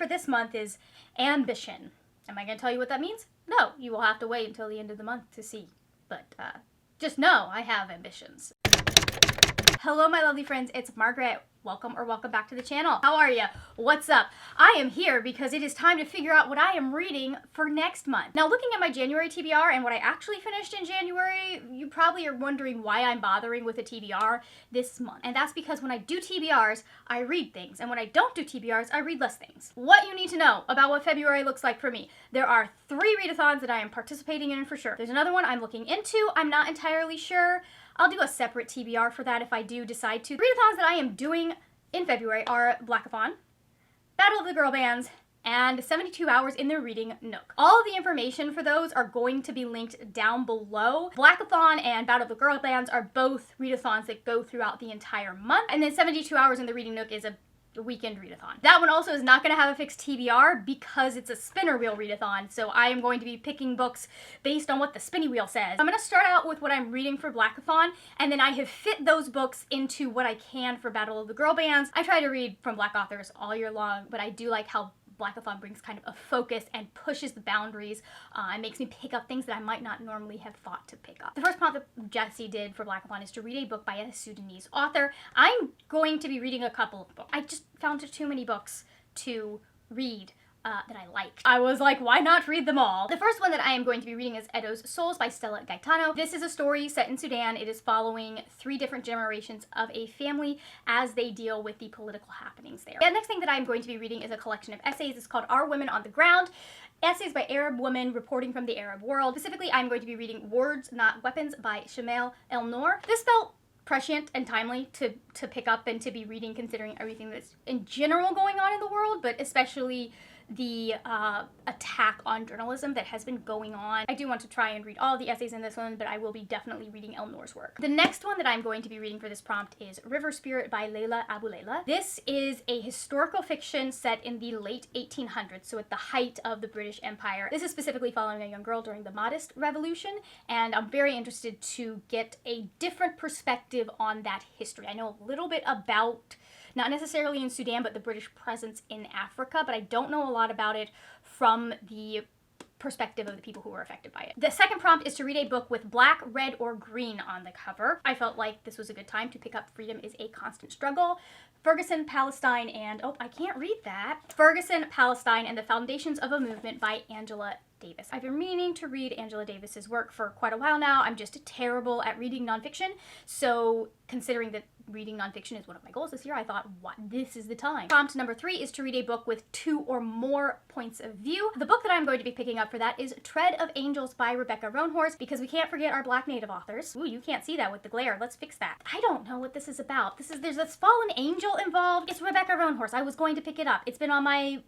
for this month is ambition. Am I going to tell you what that means? No, you will have to wait until the end of the month to see. But just know I have ambitions. Hello, my lovely friends. It's Margaret. Welcome back to the channel. How are you? What's up? I am here because it is time to figure out what I am reading for next month. Now, looking at my January TBR and what I actually finished in January, you probably are wondering why I'm bothering with a TBR this month. And that's because when I do TBRs, I read things. And when I don't do TBRs, I read less things. What you need to know about what February looks like for me. There are 3 readathons that I am participating in for sure. There's another one I'm looking into. I'm not entirely sure. I'll do a separate TBR for that if I do decide to. The readathons that I am doing in February are Blackathon, Battle of the Girl Bands, and 72 Hours in the Reading Nook. All of the information for those are going to be linked down below. Blackathon and Battle of the Girl Bands are both readathons that go throughout the entire month, and then 72 Hours in the Reading Nook is a weekend readathon. That one also is not going to have a fixed TBR because it's a spinner wheel readathon, so I am going to be picking books based on what the spinny wheel says. I'm going to start out with what I'm reading for Blackathon, and then I have fit those books into what I can for Battle of the Girl Bands. I try to read from Black authors all year long, but I do like how Blackathon brings kind of a focus and pushes the boundaries and makes me pick up things that I might not normally have thought to pick up. The first prompt that Jessie did for Blackathon is to read a book by a Sudanese author. I'm going to be reading a couple of books. I just found too many books to read that I liked. I was like, why not read them all? The first one that I am going to be reading is Edo's Souls by Stella Gaetano. This is a story set in Sudan. It is following 3 different generations of a family as they deal with the political happenings there. The next thing that I'm going to be reading is a collection of essays. It's called Our Women on the Ground. Essays by Arab women reporting from the Arab world. Specifically, I'm going to be reading Words Not Weapons by Shamel El-Noor. This felt prescient and timely to pick up and to be reading, considering everything that's in general going on in the world, but especially the attack on journalism that has been going on. I do want to try and read all of the essays in this one, but I will be definitely reading El-Noor's work. The next one that I'm going to be reading for this prompt is River Spirit by Leila Abu Leila. This is a historical fiction set in the late 1800s, so at the height of the British Empire. This is specifically following a young girl during the Mahdist Revolution, and I'm very interested to get a different perspective on that history. I know a little bit about, not necessarily in Sudan, but the British presence in Africa, but I don't know a lot about it from the perspective of the people who were affected by it. The second prompt is to read a book with black, red, or green on the cover. I felt like this was a good time to pick up Freedom is a Constant Struggle, Ferguson, Palestine, and, oh, I can't read that. Ferguson, Palestine, and the Foundations of a Movement by Angela Davis. I've been meaning to read Angela Davis's work for quite a while now. I'm just terrible at reading nonfiction, so considering that reading nonfiction is one of my goals this year, I thought, what, this is the time. Prompt number 3 is to read a book with 2 or more points of view. The book that I'm going to be picking up for that is Tread of Angels by Rebecca Roanhorse, because we can't forget our Black Native authors. Ooh, you can't see that with the glare. Let's fix that. I don't know what this is about. There's this fallen angel involved. It's Rebecca Roanhorse. I was going to pick it up. It's been on my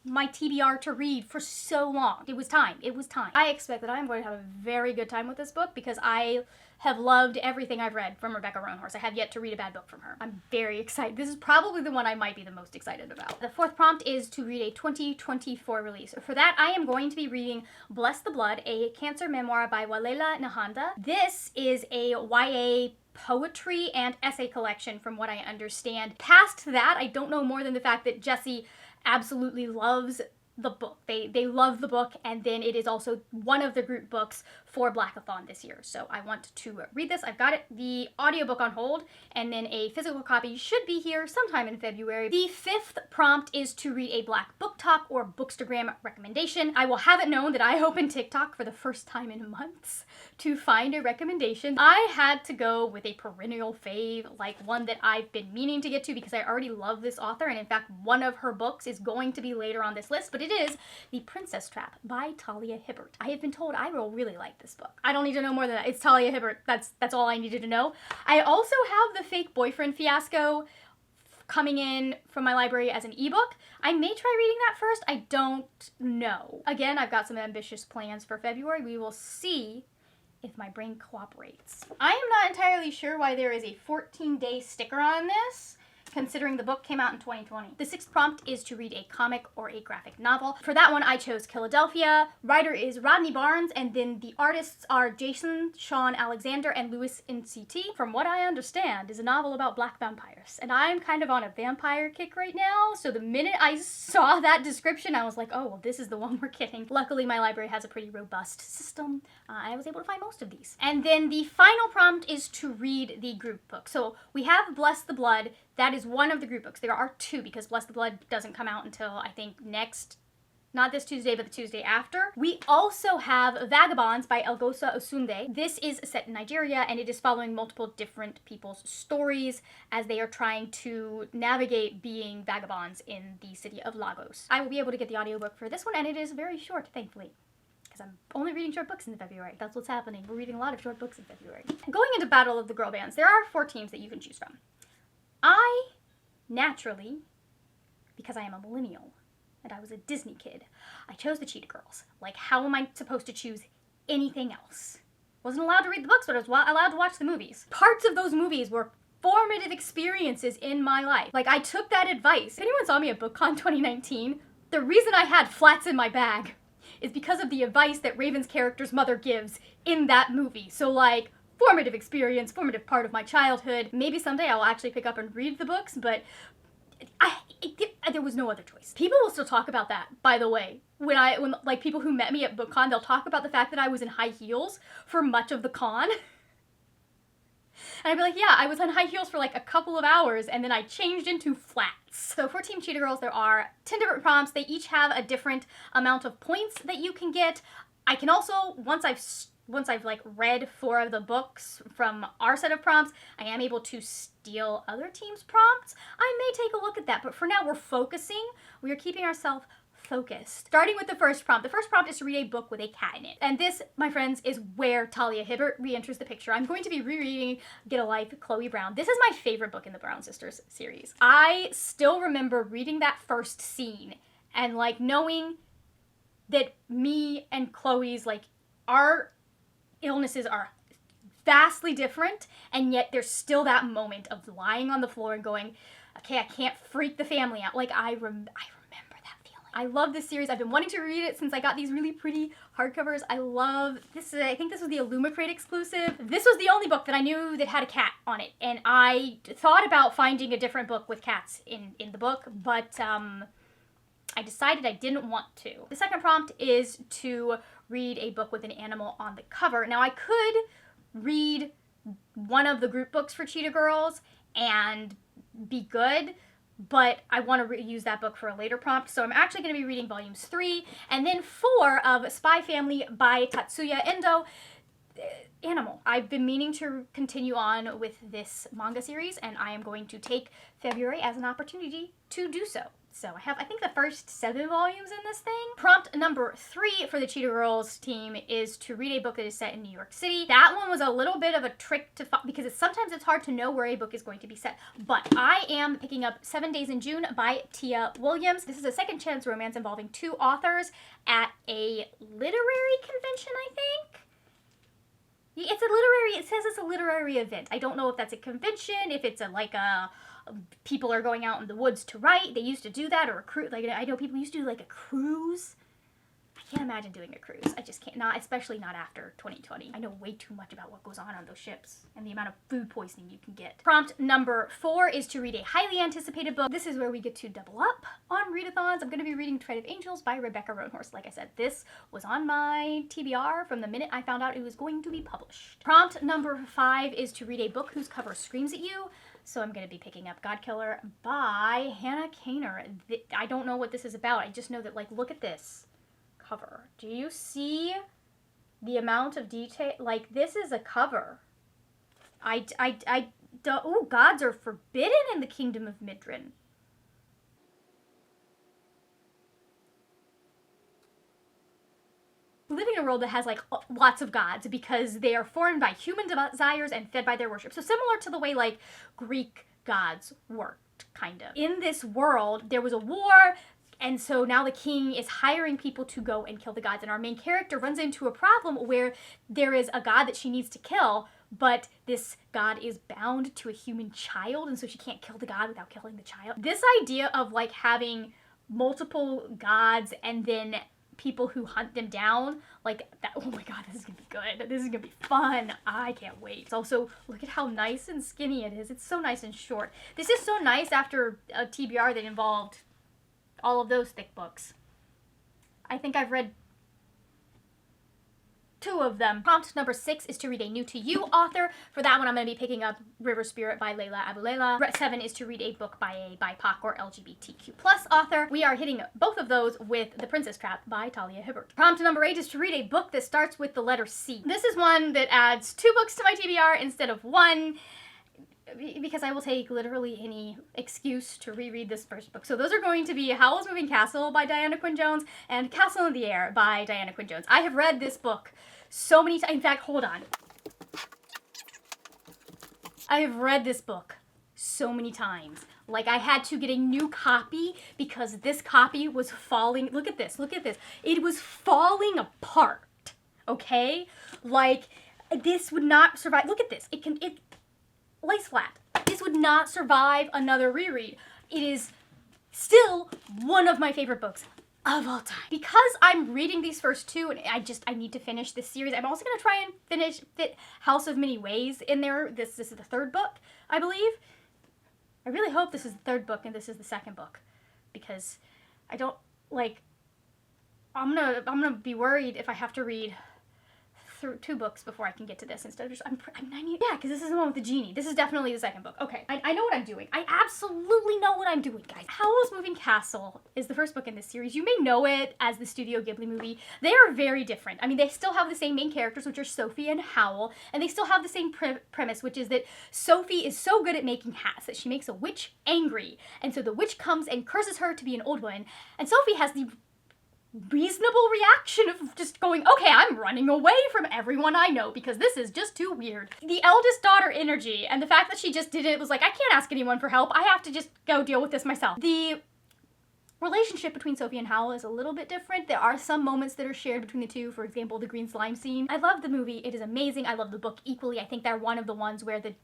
TBR to read for so long. It was time. It was time. I expect that I'm going to have a very good time with this book because I have loved everything I've read from Rebecca Roanhorse. I have yet to read a bad book from her. I'm very excited. This is probably the one I might be the most excited about. The fourth prompt is to read a 2024 release. For that, I am going to be reading Bless the Blood, a cancer memoir by Walela Nahanda. This is a YA poetry and essay collection from what I understand. Past that, I don't know more than the fact that Jessie absolutely loves the book. They love the book, and then it is also one of the group books for Blackathon this year. So I want to read this. I've got the audiobook on hold, and then a physical copy should be here sometime in February. The fifth prompt is to read a Black Book Talk or Bookstagram recommendation. I will have it known that I opened TikTok for the first time in months to find a recommendation. I had to go with a perennial fave, like one that I've been meaning to get to because I already love this author, and in fact one of her books is going to be later on this list, but it is The Princess Trap by Talia Hibbert. I have been told I will really like this book. I don't need to know more than that. It's Talia Hibbert. That's all I needed to know. I also have The Fake Boyfriend Fiasco coming in from my library as an ebook. I may try reading that first. I don't know. Again, I've got some ambitious plans for February. We will see if my brain cooperates. I am not entirely sure why there is a 14-day sticker on this. considering the book came out in 2020. The sixth prompt is to read a comic or a graphic novel. For that one, I chose Philadelphia. Writer is Rodney Barnes, and then the artists are Jason Sean Alexander and Louis NCT. From what I understand, is a novel about black vampires. And I'm kind of on a vampire kick right now, so the minute I saw that description, I was like, oh, well, this is the one we're getting. Luckily, my library has a pretty robust system. I was able to find most of these. And then the final prompt is to read the group book. So we have Bless the Blood. That is one of the group books. There are two because Bless the Blood doesn't come out until I think not this Tuesday, but the Tuesday after. We also have Vagabonds by Elgosa Osunde. This is set in Nigeria, and it is following multiple different people's stories as they are trying to navigate being vagabonds in the city of Lagos. I will be able to get the audiobook for this one, and it is very short, thankfully. I'm only reading short books in February. That's what's happening. We're reading a lot of short books in February. Going into Battle of the Girl Bands, there are 4 teams that you can choose from. I, naturally, because I am a millennial, and I was a Disney kid, I chose the Cheetah Girls. Like, how am I supposed to choose anything else? Wasn't allowed to read the books, but I was allowed to watch the movies. Parts of those movies were formative experiences in my life. Like, I took that advice. If anyone saw me at BookCon 2019, the reason I had flats in my bag is because of the advice that Raven's character's mother gives in that movie. So, like, formative experience, formative part of my childhood. Maybe someday I'll actually pick up and read the books, but there was no other choice. People will still talk about that, by the way. When like people who met me at BookCon, they'll talk about the fact that I was in high heels for much of the con. And I'd be like, yeah, I was in high heels for like a couple of hours, and then I changed into flats. So for Team Cheetah Girls, there are 10 different prompts. They each have a different amount of points that you can get. I can also, once I've like read 4 of the books from our set of prompts, I am able to steal other teams' prompts. I may take a look at that, but for now we're focusing. We are keeping ourselves focused. Starting with the first prompt. The first prompt is to read a book with a cat in it. And this, my friends, is where Talia Hibbert re-enters the picture. I'm going to be rereading Get a Life, Chloe Brown. This is my favorite book in the Brown Sisters series. I still remember reading that first scene and like knowing that me and Chloe's, like, our illnesses are vastly different, and yet there's still that moment of lying on the floor and going, okay, I can't freak the family out. Like, I remember that feeling. I love this series. I've been wanting to read it since I got these really pretty hardcovers. I love this. I think this was the Illumicrate exclusive. This was the only book that I knew that had a cat on it, and I thought about finding a different book with cats in the book, but I decided I didn't want to. The second prompt is to read a book with an animal on the cover. Now, I could read one of the group books for Cheetah Girls and be good, but I want to use that book for a later prompt, so I'm actually going to be reading volumes 3 and then 4 of Spy Family by Tatsuya Endo. Animal. I've been meaning to continue on with this manga series, and I am going to take February as an opportunity to do so. So I have, I think, the first 7 volumes in this thing. Prompt number 3 for the Cheetah Girls team is to read a book that is set in New York City. That one was a little bit of a trick to find because sometimes it's hard to know where a book is going to be set. But I am picking up 7 Days in June by Tia Williams. This is a second chance romance involving 2 authors at a literary convention, I think. It's a literary, it says it's a literary event. I don't know if that's a convention, if it's people are going out in the woods to write. They used to do that, or a cruise. Like, I know people used to do like a cruise. I can't imagine doing a cruise. I just can't, especially not after 2020. I know way too much about what goes on those ships and the amount of food poisoning you can get. Prompt number 4 is to read a highly anticipated book. This is where we get to double up on readathons. I'm going to be reading Tread of Angels by Rebecca Roanhorse. Like I said, this was on my TBR from the minute I found out it was going to be published. Prompt number 5 is to read a book whose cover screams at you. So I'm going to be picking up Godkiller by Hannah Kaner. I don't know what this is about. I just know that, like, look at this cover. Do you see the amount of detail? Like, this is a cover. Oh, gods are forbidden in the kingdom of Midrin. We live in a world that has, like, lots of gods because they are formed by human desires and fed by their worship. So similar to the way, like, Greek gods worked, kind of. In this world, there was a war, and so now the king is hiring people to go and kill the gods. And our main character runs into a problem where there is a god that she needs to kill, but this god is bound to a human child, and so she can't kill the god without killing the child. This idea of like having multiple gods and then people who hunt them down, like that, oh my god, this is gonna be good. This is gonna be fun. I can't wait. It's also, look at how nice and skinny it is. It's so nice and short. This is so nice after a TBR that involved all of those thick books. I think I've read 2 of them. Prompt number 6 is to read a new to you author. For that one, I'm going to be picking up River Spirit by Layla Abulela. 7 is to read a book by a BIPOC or LGBTQ+ author. We are hitting both of those with The Princess Trap by Talia Hibbert. Prompt number 8 is to read a book that starts with the letter C. This is one that adds 2 books to my TBR instead of 1, because I will take literally any excuse to reread this first book. So those are going to be Howl's Moving Castle by Diana Quinn Jones and Castle in the Air by Diana Quinn Jones. I have read this book so many times. In fact, hold on. I have read this book so many times. Like, I had to get a new copy because this copy was falling. Look at this. Look at this. It was falling apart. Okay? Like, this would not survive. Look at this. It lays flat. This would not survive another reread. It is still one of my favorite books of all time. Because I'm reading these first 2 and I need to finish this series, I'm also going to try and fit House of Many Ways in there. This is the 3rd book, I believe. I really hope this is the 3rd book and this is the 2nd book, because I don't, like, I'm gonna be worried if I have to read through 2 books before I can get to this instead of just, I'm 90, yeah, because this is the one with the genie. This is definitely the 2nd book. Okay, I know what I'm doing. I absolutely know what I'm doing, guys. Howl's Moving Castle is the first book in this series. You may know it as the Studio Ghibli movie. They are very different. I mean, they still have the same main characters, which are Sophie and Howl, and they still have the same premise, which is that Sophie is so good at making hats that she makes a witch angry, and so the witch comes and curses her to be an old woman, and Sophie has the reasonable reaction of just going, okay, I'm running away from everyone I know because this is just too weird. The eldest daughter energy and the fact that she just did it was like, I can't ask anyone for help. I have to just go deal with this myself. The relationship between Sophie and Howl is a little bit different. There are some moments that are shared between the 2. For example, the green slime scene. I love the movie. It is amazing. I love the book equally. I think they're one of the ones where the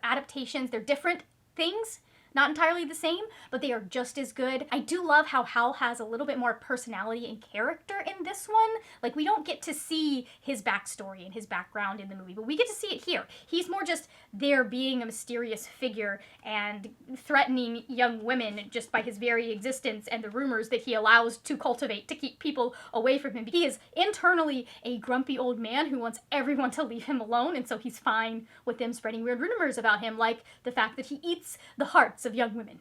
adaptations, they're different things. Not entirely the same, but they are just as good. I do love how Howl has a little bit more personality and character in this one. Like, we don't get to see his backstory and his background in the movie, but we get to see it here. He's more just there being a mysterious figure and threatening young women just by his very existence and the rumors that he allows to cultivate to keep people away from him. He is internally a grumpy old man who wants everyone to leave him alone, and so he's fine with them spreading weird rumors about him, like the fact that he eats the hearts of young women.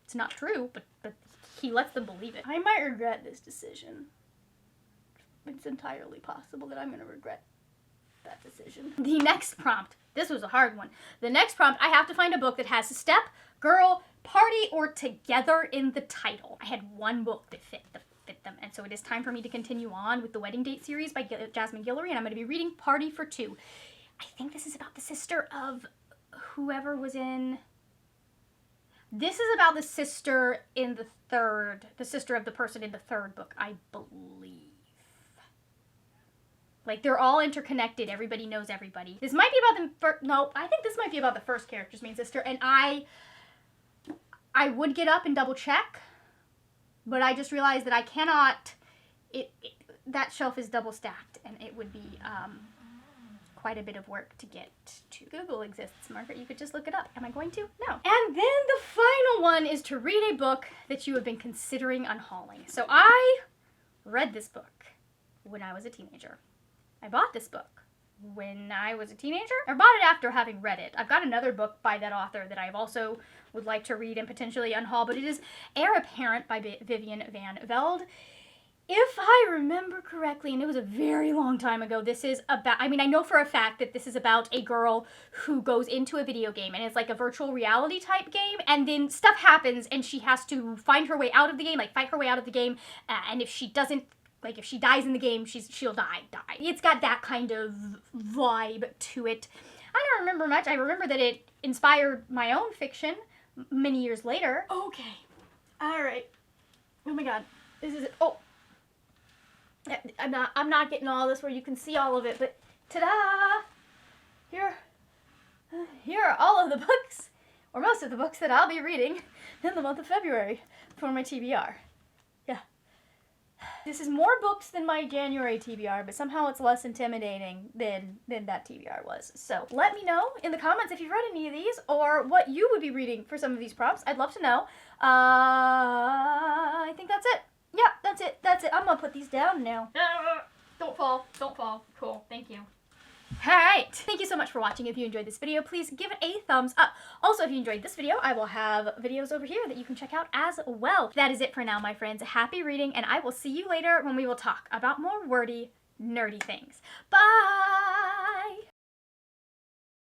It's not true, but he lets them believe it. I might regret this decision. It's entirely possible that I'm going to regret that decision. The next prompt. This was a hard one. The next prompt, I have to find a book that has step, girl, party, or together in the title. I had 1 book that fit them, and so it is time for me to continue on with the Wedding Date series by Jasmine Guillory, and I'm going to be reading Party for 2. I think this is about the sister of whoever was in... This is about the sister in the 3rd, the sister of the person in the 3rd book, I believe. Like, they're all interconnected. Everybody knows everybody. This might be about the no, I think this might be about the first character's main sister, and I would get up and double check, but I just realized that I cannot, that shelf is double stacked, and it would be, quite a bit of work to get to. Google exists, Margaret. You could just look it up. Am I going to? No. And then the final one is to read a book that you have been considering unhauling. So I read this book when I was a teenager. I bought this book when I was a teenager. I bought it after having read it. I've got another book by that author that I've also would like to read and potentially unhaul, but it is Heir Apparent by Vivian Van Velde. If I remember correctly, and it was a very long time ago, this is about, I mean, I know for a fact that this is about a girl who goes into a video game, and it's like a virtual reality type game, and then stuff happens, and she has to find her way out of the game, like fight her way out of the game, and if she doesn't, like if she dies in the game, she'll die. It's got that kind of vibe to it. I don't remember much. I remember that it inspired my own fiction many years later. Okay. All right. Oh my god. This is it. Oh. I'm not getting all this where you can see all of it, but ta-da! Here here are all of the books, or most of the books that I'll be reading in the month of February for my TBR. Yeah. This is more books than my January TBR, but somehow it's less intimidating than that TBR was. So let me know in the comments if you've read any of these or what you would be reading for some of these prompts. I'd love to know. I think that's it. Yeah, that's it. That's it. I'm gonna put these down now. Don't fall. Don't fall. Cool. Thank you. Alright, thank you so much for watching. If you enjoyed this video, please give it a thumbs up. Also, if you enjoyed this video, I will have videos over here that you can check out as well. That is it for now, my friends. Happy reading, and I will see you later when we will talk about more wordy, nerdy things. Bye!